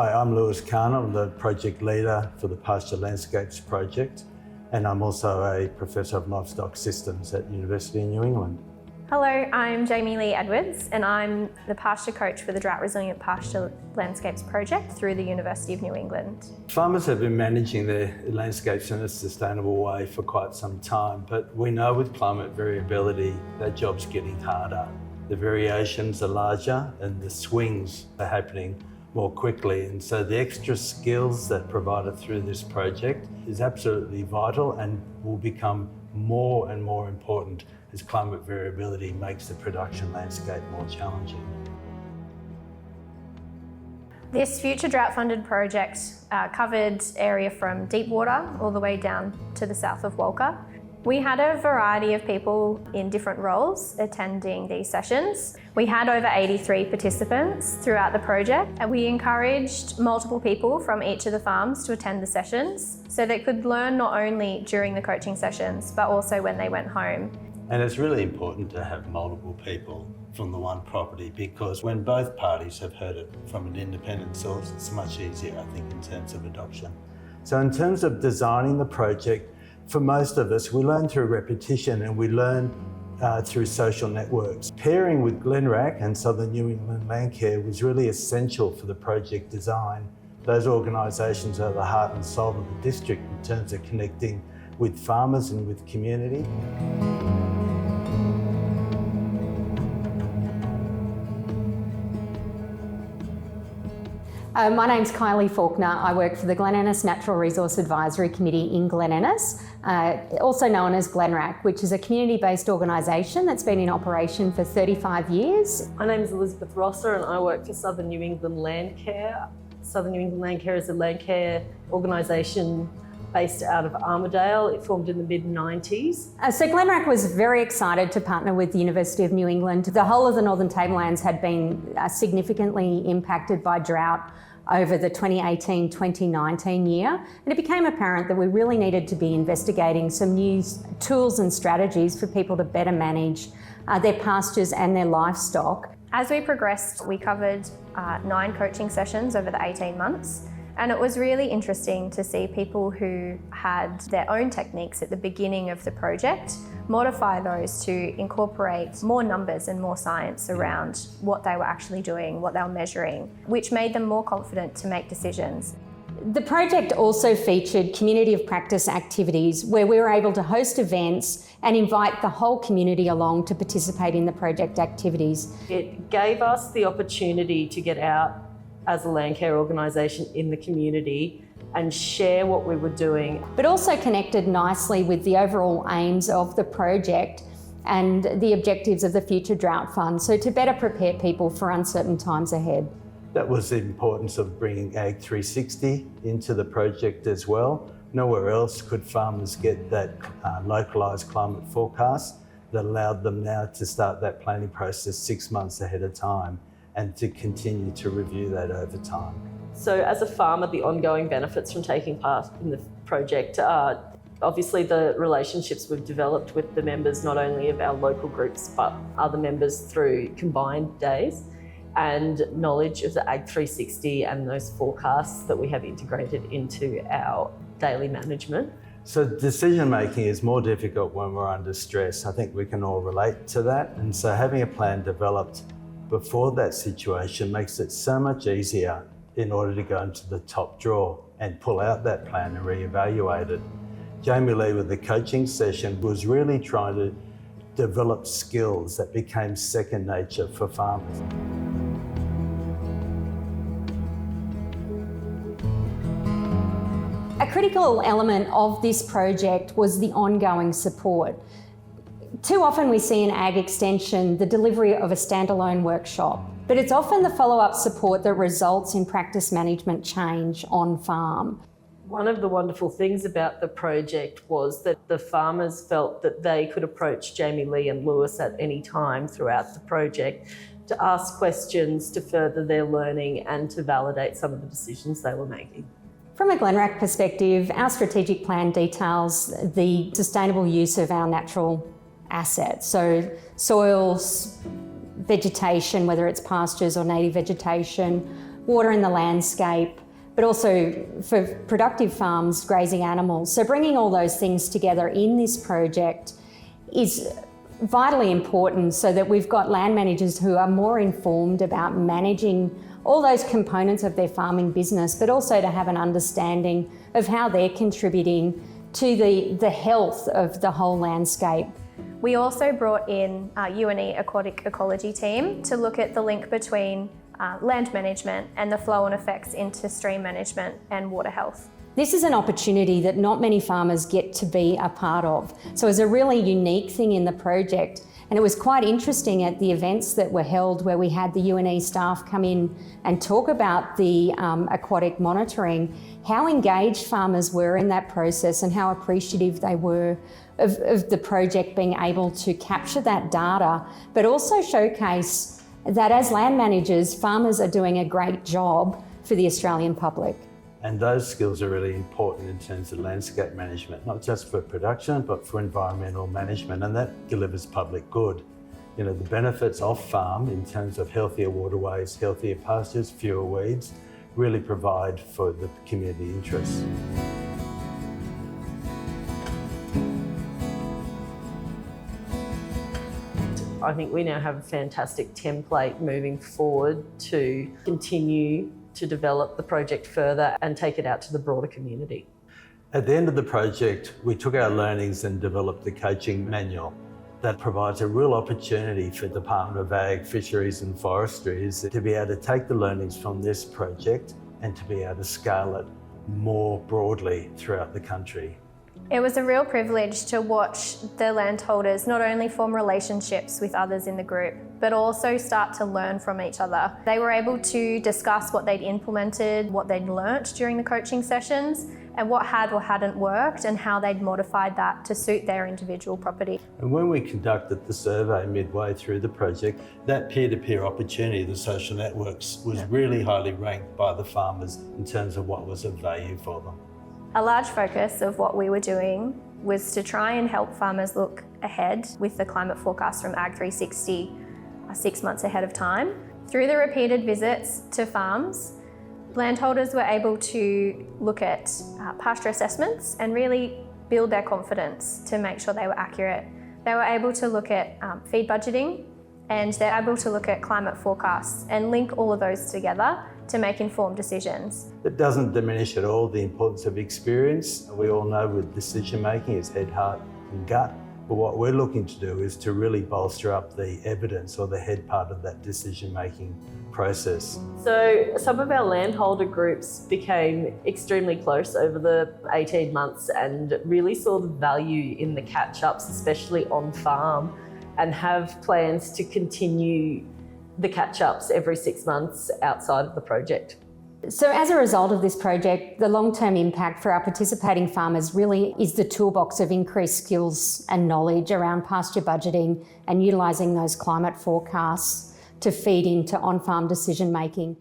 Hi, I'm Lewis Kahn. I'm the project leader for the Pasture Landscapes project, and I'm also a Professor of Livestock Systems at University of New England. Hello, I'm Jamie Lee Edwards and I'm the pasture coach for the Drought Resilient Pasture Landscapes project through the University of New England. Farmers have been managing their landscapes in a sustainable way for quite some time, but we know with climate variability that job's getting harder. The variations are larger and the swings are happening more quickly, and so the extra skills that are provided through this project is absolutely vital and will become more and more important as climate variability makes the production landscape more challenging. This future drought-funded project covered area from deep water all the way down to the south of Walker. We had a variety of people in different roles attending these sessions. We had over 83 participants throughout the project, and we encouraged multiple people from each of the farms to attend the sessions so they could learn not only during the coaching sessions, but also when they went home. And it's really important to have multiple people from the one property, because when both parties have heard it from an independent source, it's much easier, I think, in terms of adoption. So in terms of designing the project, for most of us, we learn through repetition and we learn through social networks. Pairing with Glenrack and Southern New England Landcare was really essential for the project design. Those organisations are the heart and soul of the district in terms of connecting with farmers and with community. My name's Kylie Faulkner. I work for the Glen Innes Natural Resource Advisory Committee in Glen Innes, also known as Glenrack, which is a community-based organisation that's been in operation for 35 years. My name is Elizabeth Rosser and I work for Southern New England Landcare. Southern New England Landcare is a landcare organisation based out of Armidale. It formed in the mid-90s. So Glenrack was very excited to partner with the University of New England. The whole of the Northern Tablelands had been significantly impacted by drought over the 2018-2019 year, and it became apparent that we really needed to be investigating some new tools and strategies for people to better manage their pastures and their livestock. As we progressed, we covered 9 coaching sessions over the 18 months. And it was really interesting to see people who had their own techniques at the beginning of the project modify those to incorporate more numbers and more science around what they were actually doing, what they were measuring, which made them more confident to make decisions. The project also featured community of practice activities where we were able to host events and invite the whole community along to participate in the project activities. It gave us the opportunity to get out as a landcare organisation in the community and share what we were doing. But also connected nicely with the overall aims of the project and the objectives of the Future Drought Fund, so to better prepare people for uncertain times ahead. That was the importance of bringing Ag 360 into the project as well. Nowhere else could farmers get that localised climate forecast that allowed them now to start that planning process 6 months ahead of time, and to continue to review that over time. So as a farmer, the ongoing benefits from taking part in the project are obviously the relationships we've developed with the members, not only of our local groups, but other members through combined days, and knowledge of the Ag 360 and those forecasts that we have integrated into our daily management. So decision making is more difficult when we're under stress. I think we can all relate to that. And so having a plan developed before that situation makes it so much easier in order to go into the top drawer and pull out that plan and reevaluate it. Jamie Lee with the coaching session was really trying to develop skills that became second nature for farmers. A critical element of this project was the ongoing support. Too often we see in Ag Extension the delivery of a standalone workshop, but it's often the follow-up support that results in practice management change on farm. One of the wonderful things about the project was that the farmers felt that they could approach Jamie Lee and Lewis at any time throughout the project to ask questions, to further their learning and to validate some of the decisions they were making. From a Glenrack perspective, our strategic plan details the sustainable use of our natural assets, so soils, vegetation, whether it's pastures or native vegetation, water in the landscape, but also for productive farms, grazing animals. So bringing all those things together in this project is vitally important so that we've got land managers who are more informed about managing all those components of their farming business, but also to have an understanding of how they're contributing to the health of the whole landscape. We also brought in our UNE Aquatic Ecology team to look at the link between land management and the flow and effects into stream management and water health. This is an opportunity that not many farmers get to be a part of. So it's a really unique thing in the project. And it was quite interesting at the events that were held where we had the UNE staff come in and talk about the aquatic monitoring, how engaged farmers were in that process and how appreciative they were of the project being able to capture that data, but also showcase that as land managers, farmers are doing a great job for the Australian public. And those skills are really important in terms of landscape management, not just for production, but for environmental management, and that delivers public good. You know, the benefits of farm in terms of healthier waterways, healthier pastures, fewer weeds, really provide for the community interests. I think we now have a fantastic template moving forward to continue to develop the project further and take it out to the broader community. At the end of the project, we took our learnings and developed the coaching manual that provides a real opportunity for the Department of Ag, Fisheries and Forestry to be able to take the learnings from this project and to be able to scale it more broadly throughout the country. It was a real privilege to watch the landholders not only form relationships with others in the group, but also start to learn from each other. They were able to discuss what they'd implemented, what they'd learnt during the coaching sessions, and what had or hadn't worked and how they'd modified that to suit their individual property. And when we conducted the survey midway through the project, that peer-to-peer opportunity, the social networks, was really highly ranked by the farmers in terms of what was of value for them. A large focus of what we were doing was to try and help farmers look ahead with the climate forecast from Ag 360 6 months ahead of time. Through the repeated visits to farms, landholders were able to look at pasture assessments and really build their confidence to make sure they were accurate. They were able to look at feed budgeting, and they're able to look at climate forecasts and link all of those together to make informed decisions. It doesn't diminish at all the importance of experience. We all know with decision making it's head, heart and gut. But what we're looking to do is to really bolster up the evidence or the head part of that decision making process. So some of our landholder groups became extremely close over the 18 months and really saw the value in the catch-ups, especially on farm, and have plans to continue the catch-ups every 6 months outside of the project. So as a result of this project, the long-term impact for our participating farmers really is the toolbox of increased skills and knowledge around pasture budgeting and utilising those climate forecasts to feed into on-farm decision making.